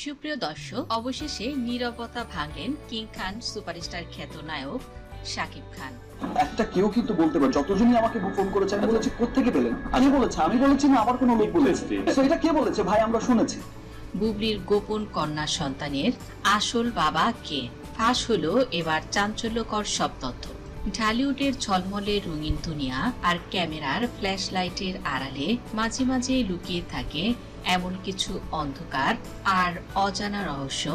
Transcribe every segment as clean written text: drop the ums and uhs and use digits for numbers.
সুপ্রিয় দর্শক, অবশেষে নীরবতা ভাঙলেন কিং খান সুপারস্টার খ্যাত নায়ক শাকিব খান। একটা কেউ কিন্তু বলতে পারে, যতজনই আমাকে ফোন করেছে আমি বলেছি কোত্থেকে পেলেন, কে বলেছে, আমি বলেছি না আবার কোনো লোক বলেছে, এটা কে বলেছে ভাই আমরা শুনেছি। বুবলির গোপন কন্যা সন্তানের আসল বাবা কে, ফাঁস হলো এবার চাঞ্চল্যকর সব তথ্য। ঢালিউডের ঝলমলে রঙিন দুনিয়া আর ক্যামেরার ফ্ল্যাশ লাইটের আড়ালে মাঝে মাঝে লুকিয়ে থাকে এমন কিছু অন্ধকার আর অজানা রহস্য,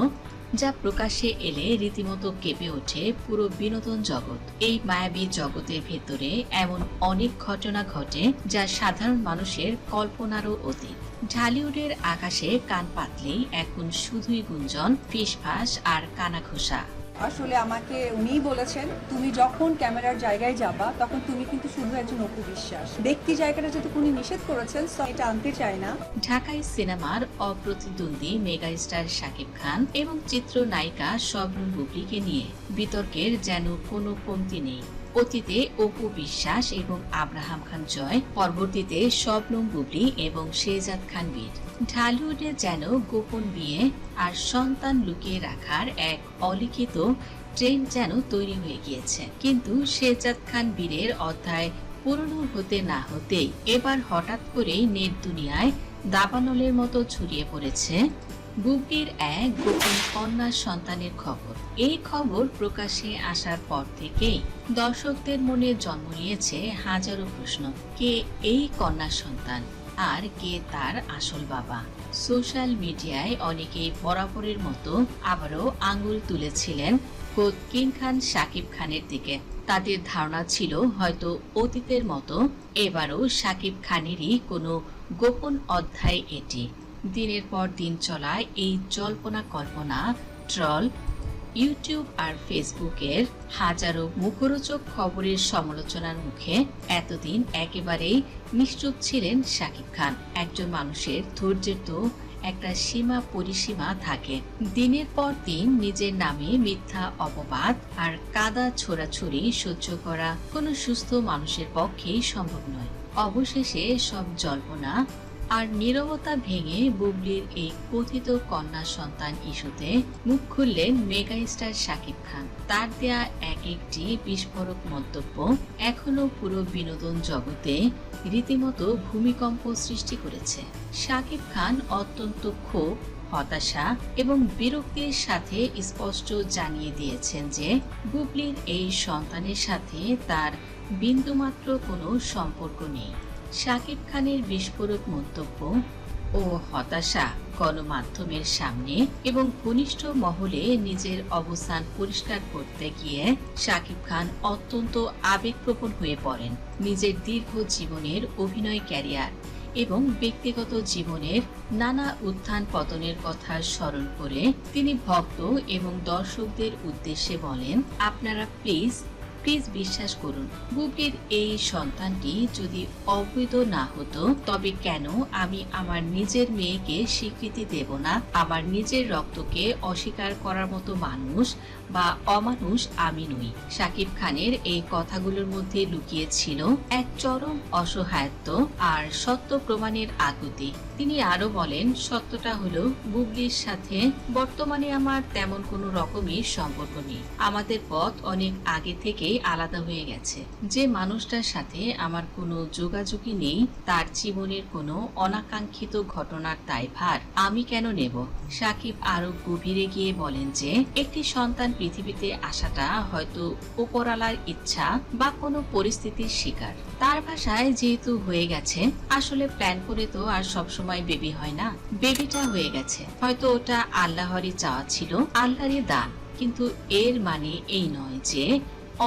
যা প্রকাশ্যে এলে রীতিমতো কেঁপে ওঠে পুরো বিনোদন জগৎ। এই মায়াবী জগতের ভেতরে এমন অনেক ঘটনা ঘটে যা সাধারণ মানুষের কল্পনারও অতীত। ঢালিউডের আকাশে কান পাতলেই এখন শুধুই গুঞ্জন, ফিসফাস আর কানাঘোষা। আসলে আমাকে উনিই বলেছেন, তুমি যখন ক্যামেরার জায়গায় যাবা তখন তুমি কিন্তু শুধু একজন অপু বিশ্বাস। ব্যক্তি জায়গাটা যেহেতু উনি নিষেধ করেছেন, এটা আনতে চাই না। ঢাকাই সিনেমার অপ্রতিদ্বন্দ্বী মেগাস্টার শাকিব খান এবং চিত্রনায়িকা শবনম বুবলিকে নিয়ে বিতর্কের যেন কোনো কমতি নেই। অতীতে অপু বিশ্বাস এবং আব্রাহাম খান জয়, পরবর্তীতে শবনম বুবলি এবং শেহজাদ খান বীর। ঢালিউডে যেন গোপন বিয়ে আর সন্তান লুকিয়ে রাখার এক অলিখিত ট্রেন্ড যেন তৈরি হয়ে গিয়েছে। কিন্তু শেহজাদ খান বীরের অধ্যায় পুরনো হতে না হতেই এবার হঠাৎ করেই নেট দুনিয়ায় দাবানলের মতো ছড়িয়ে পড়েছে বুবলির এক গোপন কন্যা সন্তানের খবর। এই খবর প্রকাশ্যে আসার পর থেকেই দর্শকদের মনে জন্ম নিয়েছে হাজারো প্রশ্ন। কে এই কন্যা সন্তান আর কে তার আসল বাবা? সোশ্যাল মিডিয়ায় অনেকেই বরাবরের মতো আবারও আঙুল তুলেছিলেন খোদ কিং খান শাকিব খানের দিকে। তাদের ধারণা ছিল হয়তো অতীতের মতো এবারও শাকিব খানেরই কোনো গোপন অধ্যায় এটি। দিনের পর দিন চলা এই জল্পনা কল্পনা, ট্রল, ইউটিউব আর ফেসবুকের হাজারো মুখরোচক খবরের সমালোচনার মুখে এতদিন একেবারেই নিশ্চুপ ছিলেন শাকিব খান। একজন মানুষের ধৈর্যের তো একটা সীমা পরিসীমা থাকে। দিনের পর দিন নিজের নামে মিথ্যা অপবাদ আর কাদা ছোড়াছুড়ি সহ্য করা কোনো সুস্থ মানুষের পক্ষেই সম্ভব নয়। অবশেষে সব জল্পনা আর নীরবতা ভেঙে বুবলির এই কথিত কন্যা সন্তান ইস্যুতে মুখ খুললেন মেগাস্টার শাকিব খান। তার দেয়া এক একটি বিস্ফোরক মন্তব্য এখনো পুরো বিনোদন জগতে রীতিমতো ভূমিকম্প সৃষ্টি করেছে। শাকিব খান অত্যন্ত ক্ষোভ, হতাশা এবং বিরক্তির সাথে স্পষ্ট জানিয়ে দিয়েছেন যে বুবলির এই সন্তানের সাথে তার বিন্দুমাত্র কোনো সম্পর্ক নেই। শাকিব খানের বিস্ফোরক মন্তব্য ও হতাশা গণমাধ্যমের সামনে এবং ঘনিষ্ঠ মহলে নিজের অবস্থান পরিষ্কার করতে গিয়ে শাকিব খান অত্যন্ত আবেগপ্রবণ হয়ে পড়েন। নিজের দীর্ঘ জীবনের অভিনয় ক্যারিয়ার এবং ব্যক্তিগত জীবনের নানা উত্থান পতনের কথা স্মরণ করে তিনি ভক্ত এবং দর্শকদের উদ্দেশ্যে বলেন, আপনারা প্লিজ বিশ্বাস করুন, বুবলির এই সন্তানটি যদি অবৈধ না হতো তবে কেন আমি আমার নিজের মেয়েকে স্বীকৃতি দেব না? আমার নিজের রক্তকে অস্বীকার করার মতো মানুষ বা অমানুষ আমি নই। শাকিব খানের এই কথাগুলোর মধ্যে লুকিয়ে ছিল এক চরম অসহায়ত্ব আর সত্য প্রমাণের আকুতি। তিনি আরো বলেন, সত্যটা হলো বুবলির সাথে বর্তমানে আমার তেমন কোনো রকমই সম্পর্ক নেই। আমাদের পথ অনেক আগে থেকেই আলাদা হয়ে গেছে। যে মানুষটার সাথে আমার কোনো যোগাযোগই নেই তার জীবনের কোনো অনাকাঙ্ক্ষিত ঘটনার দায়ভার আমি কেন নেব? শাকিব আরো গভীরে গিয়ে বলেন যে একটি সন্তান পৃথিবীতে আসাটা হয়তো উপরালার ইচ্ছা বা কোনো পরিস্থিতির শিকার। তার ভাষায় যেহেতু হয়ে গেছে, আসলে প্ল্যান করে তো আর সবসময় বেবি হয় না। বেবিটা হয়ে গেছে, হয়তো ওটা আল্লাহরই চাওয়া ছিল, আল্লাহরই দান। কিন্তু এর মানে এই নয় যে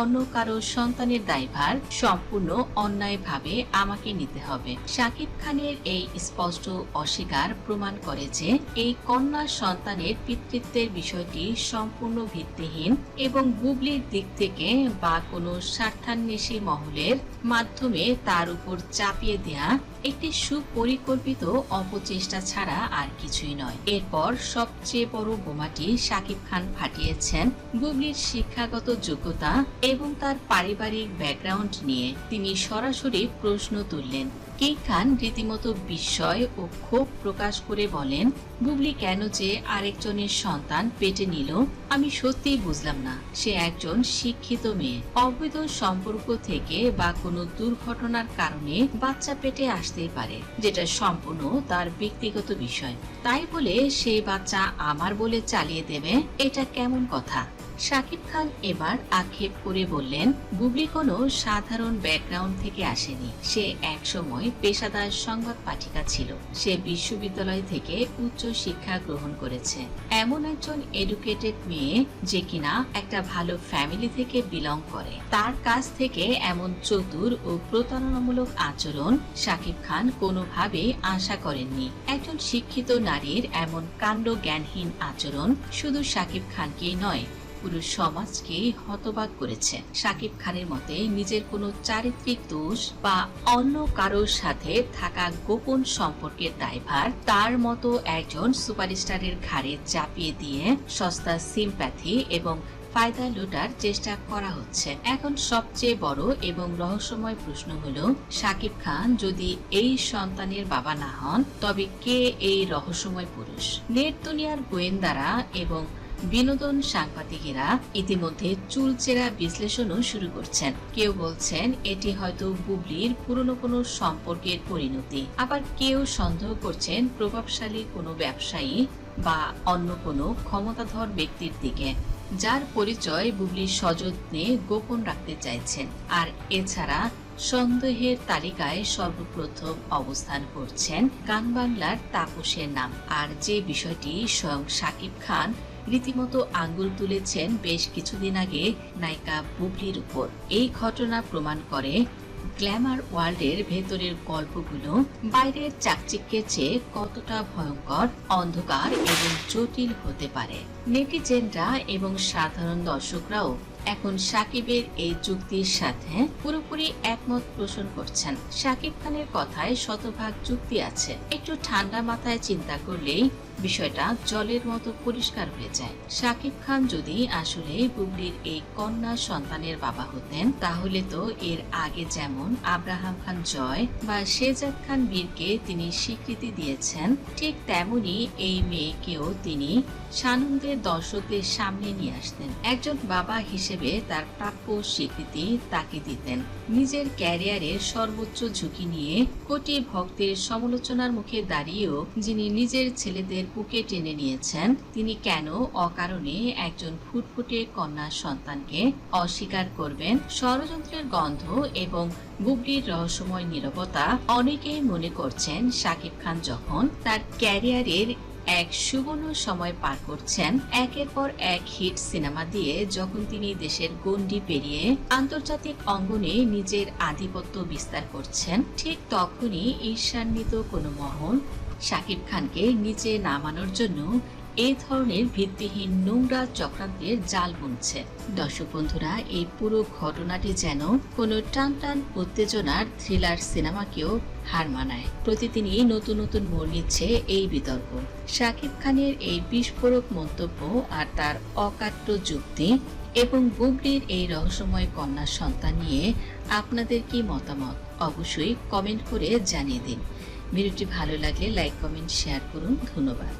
অন্য কারো সন্তানের দায়ভার সম্পূর্ণ অন্যায়ভাবে আমাকে নিতে হবে। শাকিব খানের এই স্পষ্ট অস্বীকার প্রমাণ করে যে এই কন্যা সন্তানের পিতৃত্বের বিষয়টি সম্পূর্ণ ভিত্তিহীন এবং বুবলির দিক থেকে বা কোনো স্বার্থান্বেষী মহলের মাধ্যমে তার উপর চাপিয়ে দেয়া একটি সুপরিকল্পিত অপচেষ্টা ছাড়া আর কিছুই নয়। এরপর সবচেয়ে বড় বোমাটি শাকিব খান ফাটিয়েছেন বুবলির শিক্ষাগত যোগ্যতা এবং তার পারিবারিক ব্যাকগ্রাউন্ড নিয়ে। তিনি সরাসরি প্রশ্ন তুললেন, কিং খান রীতিমতো বিস্ময় ও ক্ষোভ প্রকাশ করে বলেন, বুবলি কেন যে আরেকজনের সন্তান পেটে নিল আমি সত্যিই বুঝলাম না। সে একজন শিক্ষিত মেয়ে, অবৈধ সম্পর্ক থেকে বা কোনো দুর্ঘটনার কারণে বাচ্চা পেটে আসতেই পারে, যেটা সম্পূর্ণ তার ব্যক্তিগত বিষয়। তাই বলে সেই বাচ্চা আমার বলে চালিয়ে দেবে, এটা কেমন কথা? শাকিব খান এবার আক্ষেপ করে বললেন, বুবলি কোনো সাধারণ ব্যাকগ্রাউন্ড থেকে আসেনি। সে একসময় পেশাদার সংবাদ পাঠিকা ছিল। সে বিশ্ববিদ্যালয় থেকে উচ্চ শিক্ষা গ্রহণ করেছে। এমন একজন এডুকেটেড মেয়ে যে কিনা একটা ভালো ফ্যামিলি থেকে বিলং করে, তার কাছ থেকে এমন চতুর ও প্রতারণামূলক আচরণ শাকিব খান কোনোভাবেই আশা করেননি। একজন শিক্ষিত নারীর এমন কাণ্ড জ্ঞানহীন আচরণ শুধু শাকিব খানকেই নয়, পুরো সমাজকে হতবাক করেছে। শাকিব খানের মতে নিজের কোনো চারিত্রিক দোষ বা অন্য কারোর সাথে থাকা গোপন সম্পর্কের দায়ভার তার মতো একজন সুপারস্টারের ঘাড়ে চাপিয়ে দিয়ে সস্তা সিম্প্যাথি এবং ফায়দা লুটার চেষ্টা করা হচ্ছে। এখন সবচেয়ে বড় এবং রহস্যময় প্রশ্ন হলো, শাকিব খান যদি এই সন্তানের বাবা না হন, তবে কে এই রহস্যময় পুরুষ? নেট দুনিয়ার গোয়েন্দারা এবং বিনোদন সাংবাদিকেরা ইতিমধ্যে চুলচেরা বিশ্লেষণও শুরু করছেন। কেউ বলছেন এটি হয়তো বুবলির পুরনো কোনো সম্পর্কের পরিণতি, আবার কেউ সন্দেহ করছেন প্রভাবশালী কোনো ব্যবসায়ী বা অন্য কোনো ক্ষমতাধর ব্যক্তির দিকে, যার পরিচয় বুবলির সযত্নে গোপন রাখতে চাইছেন। আর এছাড়া সন্দেহের তালিকায় সর্বপ্রথম অবস্থান করছেন গান বাংলার তাপসের নাম। আর যে বিষয়টি স্বয়ং শাকিব খান রীতিমতো আঙ্গুল তুলেছেন বেশ কিছুদিন আগে নায়িকা বুবলির উপর। এই ঘটনা প্রমাণ করে গ্ল্যামার ওয়ার্ল্ডের ভেতরের গল্পগুলো বাইরের চাকচিক্যের চেয়ে কতটা ভয়ঙ্কর, অন্ধকার এবং জটিল হতে পারে। নেটিজেনরা এবং সাধারণ দর্শকরাও এখন শাকিবের এই যুক্তির সাথে পুরোপুরি একমত পোষণ করছেন। শাকিব খানের কথায় শতভাগ যুক্তি আছে। একটু ঠান্ডা মাথায় চিন্তা করলেই বিষয়টা জলের মতো পরিষ্কার হয়ে যায়। শাকিব খান যদি আসলে বুবলির এই কন্যা সন্তানের বাবা হতেন, তাহলে তো এর আগে যেমন আব্রাহাম খান জয় বা শেহজাদ খান বীরকে তিনি স্বীকৃতি দিয়েছেন, ঠিক তেমনি এই মেয়েকেও তিনি সানন্দের দর্শকদের সামনে নিয়ে আসতেন। একজন বাবা হিসেবে তার প্রাপ্য স্বীকৃতি তাকে দিতেন। নিজের ক্যারিয়ারের সর্বোচ্চ ঝুঁকি নিয়ে কোটি ভক্তের সমালোচনার মুখে দাঁড়িয়েও যিনি নিজের ছেলেদের বুকে টেনে নিয়েছেন, তিনি কেন অকারণে একজন ফুটফুটে কন্যা সন্তানকে অস্বীকার করবেন? ষড়যন্ত্রের গন্ধ এবং বুবলির রহস্যময় নীরবতা। অনেকেই মনে করছেন শাকিব খান যখন তার ক্যারিয়ারের এক সুবর্ণ সময় পার করছেন, একের পর এক হিট সিনেমা দিয়ে যখন তিনি দেশের গণ্ডি পেরিয়ে আন্তর্জাতিক অঙ্গনে নিজের আধিপত্য বিস্তার করছেন, ঠিক তখনই ঈর্ষান্বিত কোনো মহল শাকিব খানকে নিচে নামানোর জন্য এই ধরনের ভিত্তিহীন নোংরা চক্রান্তের জাল বুনছে। দর্শক বন্ধুরা, এই পুরো ঘটনাটি যেন কোনো টান উত্তেজনার থ্রিলার সিনেমাকেও হার মানায়। প্রতিদিনই নতুন নতুন মোড় নিচ্ছে এই বিতর্ক। শাকিব খানের এই বিস্ফোরক মন্তব্য আর তার অকাট্য যুক্তি এবং বুবলির এই রহস্যময় কন্যা সন্তান নিয়ে আপনাদের কি মতামত অবশ্যই কমেন্ট করে জানিয়ে দিন। ভিডিওটি ভালো লাগলে লাইক, কমেন্ট, শেয়ার করুন। ধন্যবাদ।